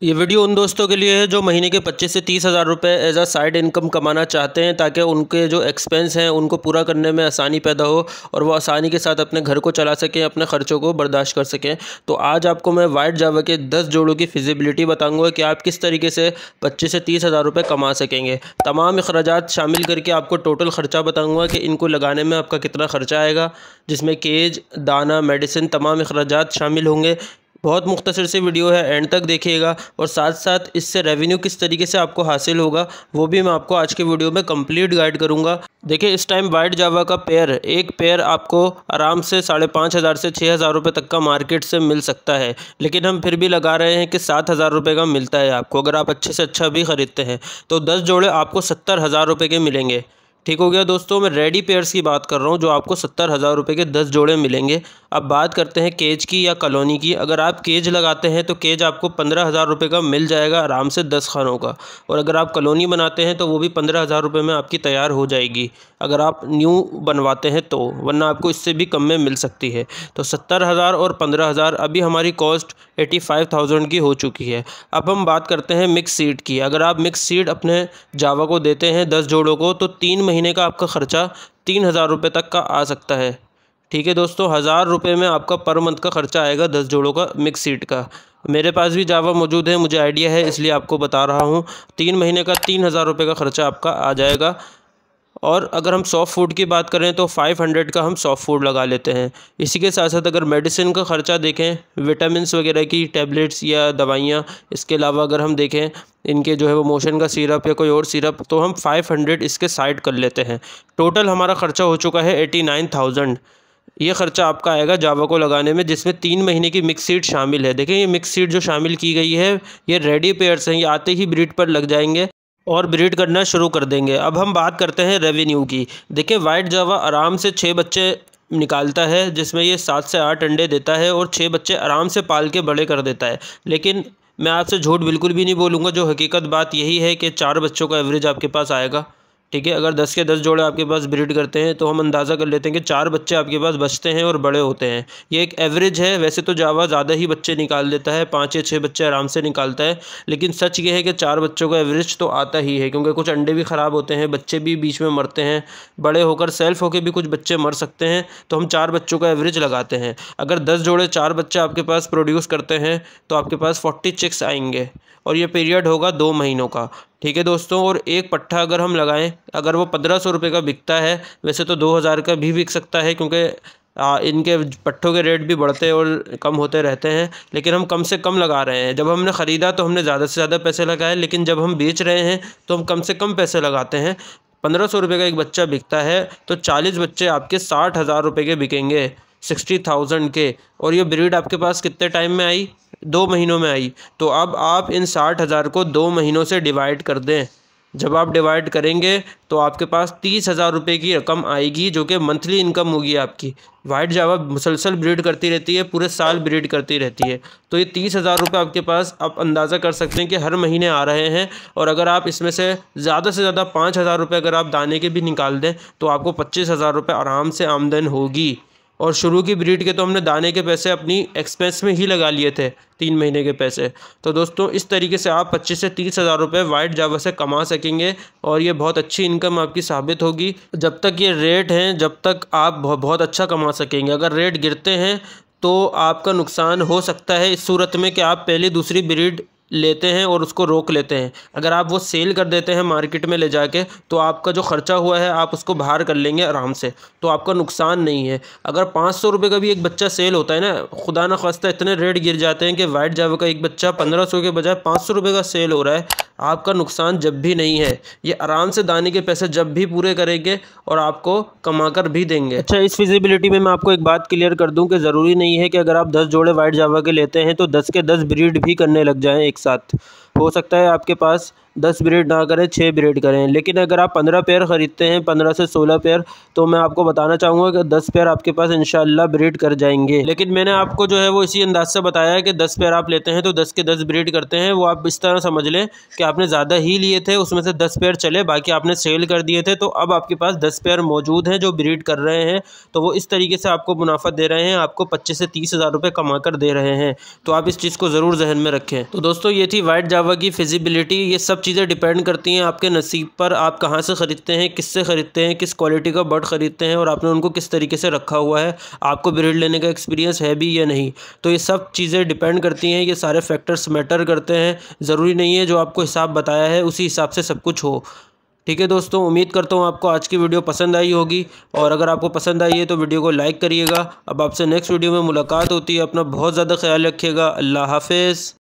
ये वीडियो उन दोस्तों के लिए है जो महीने के 25 से 30 हज़ार रुपये एज अ साइड इनकम कमाना चाहते हैं, ताकि उनके जो एक्सपेंस हैं उनको पूरा करने में आसानी पैदा हो और वो आसानी के साथ अपने घर को चला सकें, अपने ख़र्चों को बर्दाश्त कर सकें। तो आज आपको मैं वाइट जावा के 10 जोड़ों की फिजिबिलिटी बताऊंगा कि आप किस तरीके से 25 से 30 हज़ार रुपये कमा सकेंगे। तमाम अखराजात शामिल करके आपको टोटल ख़र्चा बताऊँगा कि इनको लगाने में आपका कितना ख़र्चा आएगा, जिसमें केज, दाना, मेडिसिन, तमाम अखराजात शामिल होंगे। बहुत मुख्तसर सी वीडियो है, एंड तक देखिएगा और साथ साथ इससे रेवेन्यू किस तरीके से आपको हासिल होगा वो भी मैं आपको आज के वीडियो में कंप्लीट गाइड करूंगा। देखिए, इस टाइम वाइट जावा का एक पेयर आपको आराम से 5,500 से 6,000 रुपये तक का मार्केट से मिल सकता है, लेकिन हम फिर भी लगा रहे हैं कि 7,000 रुपये का मिलता है आपको। अगर आप अच्छे से अच्छा भी ख़रीदते हैं तो 10 जोड़े आपको 70,000 रुपये के मिलेंगे। ठीक हो गया दोस्तों, मैं रेडी पेयर्स की बात कर रहा हूँ जो आपको 70,000 रुपये के 10 जोड़े मिलेंगे। अब बात करते हैं केज की या कॉलोनी की। अगर आप केज लगाते हैं तो केज आपको 15,000 रुपये का मिल जाएगा आराम से 10 खानों का, और अगर आप कॉलोनी बनाते हैं तो वो भी 15,000 रुपये में आपकी तैयार हो जाएगी अगर आप न्यू बनवाते हैं तो, वरना आपको इससे भी कम में मिल सकती है। तो 70,000 और 15,000, अभी हमारी कॉस्ट 85,000 की हो चुकी है। अब हम बात करते हैं मिक्स सीड की। अगर आप मिक्स सीड अपने जावा को देते हैं 10 जोड़ों को तो 3 महीने का आपका ख़र्चा 3,000 रुपये तक का आ सकता है। ठीक है दोस्तों, 1,000 रुपये में आपका पर मंथ का ख़र्चा आएगा 10 जोड़ों का मिक्स सीड का। मेरे पास भी जावा मौजूद है, मुझे आइडिया है, इसलिए आपको बता रहा हूँ। 3 महीने का 3,000 रुपये का ख़र्चा आपका आ जाएगा। और अगर हम सॉफ्ट फूड की बात करें तो 500 का हम सॉफ्ट फूड लगा लेते हैं। इसी के साथ साथ अगर मेडिसिन का ख़र्चा देखें, विटामिन्स वगैरह की टैबलेट्स या दवाइयाँ, इसके अलावा अगर हम देखें इनके जो है वो मोशन का सिरप या कोई और सिरप, तो हम 500 इसके साइड कर लेते हैं। टोटल हमारा ख़र्चा हो चुका है 89,000। ये ख़र्चा आपका आएगा जावा को लगाने में, जिसमें 3 महीने की मिक्स सीड शामिल है। देखें, ये मिक्स सीड जो शामिल की गई है ये रेडी पेयर्स हैं, ये आते ही ब्रीड पर लग जाएंगे और ब्रीड करना शुरू कर देंगे। अब हम बात करते हैं रेवेन्यू की। देखिए, वाइट जावा आराम से 6 बच्चे निकालता है, जिसमें ये 7 से 8 अंडे देता है और 6 बच्चे आराम से पाल के बड़े कर देता है। लेकिन मैं आपसे झूठ बिल्कुल भी नहीं बोलूँगा, जो हकीकत बात यही है कि 4 बच्चों का एवरेज आपके पास आएगा। ठीक है, अगर 10 के 10 जोड़े आपके पास ब्रीड करते हैं तो हम अंदाज़ा कर लेते हैं कि 4 बच्चे आपके पास बचते हैं और बड़े होते हैं। ये एक एवरेज है, वैसे तो जावा ज़्यादा ही बच्चे निकाल देता है, 5 या 6 बच्चे आराम से निकालता है, लेकिन सच ये है कि 4 बच्चों का एवरेज तो आता ही है, क्योंकि कुछ अंडे भी ख़राब होते हैं, बच्चे भी बीच में मरते हैं, बड़े होकर सेल्फ होकर भी कुछ बच्चे मर सकते हैं, तो हम 4 बच्चों का एवरेज लगाते हैं। अगर 10 जोड़े 4 बच्चे आपके पास प्रोड्यूस करते हैं तो आपके पास 40 चिक्स आएंगे, और ये पीरियड होगा 2 महीनों का। ठीक है दोस्तों, और एक पट्ठा अगर हम लगाएं, अगर वो 1,500 रुपये का बिकता है, वैसे तो 2,000 का भी बिक सकता है, क्योंकि इनके पट्ठों के रेट भी बढ़ते और कम होते रहते हैं, लेकिन हम कम से कम लगा रहे हैं। जब हमने ख़रीदा तो हमने ज़्यादा से ज़्यादा पैसे लगाए, लेकिन जब हम बेच रहे हैं तो हम कम से कम पैसे लगाते हैं। 1,500 रुपये का एक बच्चा बिकता है तो 40 बच्चे आपके 60,000 रुपये के बिकेंगे, 60,000 के। और ये ब्रीड आपके पास कितने टाइम में आई? 2 महीनों में आई। तो अब आप इन 60,000 को 2 महीनों से डिवाइड कर दें। जब आप डिवाइड करेंगे तो आपके पास 30,000 रुपये की रकम आएगी, जो कि मंथली इनकम होगी आपकी। वाइट जावा मुसलसल ब्रीड करती रहती है, पूरे साल ब्रीड करती रहती है, तो ये 30,000 रुपये आपके पास आप अंदाज़ा कर सकते हैं कि हर महीने आ रहे हैं। और अगर आप इसमें से ज़्यादा 5,000 रुपये अगर आप दाने के भी निकाल दें तो आपको 25,000 रुपये आराम से आमदन होगी। और शुरू की ब्रीड के तो हमने दाने के पैसे अपनी एक्सपेंस में ही लगा लिए थे, 3 महीने के पैसे। तो दोस्तों, इस तरीके से आप 25 से 30,000 रुपये वाइट जावा से कमा सकेंगे, और ये बहुत अच्छी इनकम आपकी साबित होगी। जब तक ये रेट हैं जब तक आप बहुत अच्छा कमा सकेंगे। अगर रेट गिरते हैं तो आपका नुकसान हो सकता है, इस सूरत में कि आप पहले दूसरी ब्रीड लेते हैं और उसको रोक लेते हैं। अगर आप वो सेल कर देते हैं मार्केट में ले जाके, तो आपका जो ख़र्चा हुआ है आप उसको बाहर कर लेंगे आराम से, तो आपका नुकसान नहीं है। अगर 500 रुपये का भी एक बच्चा सेल होता है ना, खुदा न खास्ता इतने रेट गिर जाते हैं कि वाइट जावा का एक बच्चा 1,500 के बजाय 500 रुपये का सेल हो रहा है, आपका नुकसान जब भी नहीं है। ये आराम से दाने के पैसे जब भी पूरे करेंगे और आपको कमा कर भी देंगे। अच्छा, इस फिजिबिलिटी में मैं आपको एक बात क्लियर कर दूं कि ज़रूरी नहीं है कि अगर आप 10 जोड़े वाइट जावा के लेते हैं तो 10 के 10 ब्रीड भी करने लग जाएं एक साथ। हो सकता है आपके पास 10 ब्रीड ना करें, 6 ब्रीड करें। लेकिन अगर आप 15 पेयर ख़रीदते हैं, 15 से 16 पेयर, तो मैं आपको बताना चाहूँगा कि 10 पेयर आपके पास इंशाल्लाह ब्रीड कर जाएंगे। लेकिन मैंने आपको जो है वो इसी अंदाज से बताया है कि 10 पेयर आप लेते हैं तो 10 के 10 ब्रीड करते हैं। वो आप इस तरह समझ लें कि आपने ज़्यादा ही लिए थे, उसमें से 10 पेयर चले, बाकी आपने सेल कर दिए थे, तो अब आपके पास 10 पेयर मौजूद हैं जो ब्रीड कर रहे हैं। तो वो इस तरीके से आपको मुनाफा दे रहे हैं, आपको 25 से 30 हज़ार रुपये कमा कर दे रहे हैं। तो आप इस चीज़ को ज़रूर जहन में रखें। तो दोस्तों ये थी वाइट जावा की फिजिबिलिटी। ये सब चीज़ें डिपेंड करती हैं आपके नसीब पर, आप कहाँ से ख़रीदते हैं, किससे ख़रीदते हैं, किस क्वालिटी का बर्ड ख़रीदते हैं और आपने उनको किस तरीके से रखा हुआ है, आपको ब्रीड लेने का एक्सपीरियंस है भी या नहीं। तो ये सब चीज़ें डिपेंड करती हैं, ये सारे फैक्टर्स मैटर करते हैं। ज़रूरी नहीं है जो आपको हिसाब बताया है उसी हिसाब से सब कुछ हो। ठीक है दोस्तों, उम्मीद करता हूँ आपको आज की वीडियो पसंद आई होगी, और अगर आपको पसंद आई है तो वीडियो को लाइक करिएगा। अब आपसे नेक्स्ट वीडियो में मुलाकात होती है। अपना बहुत ज़्यादा ख्याल रखिएगा। अल्लाह हाफ़िज़।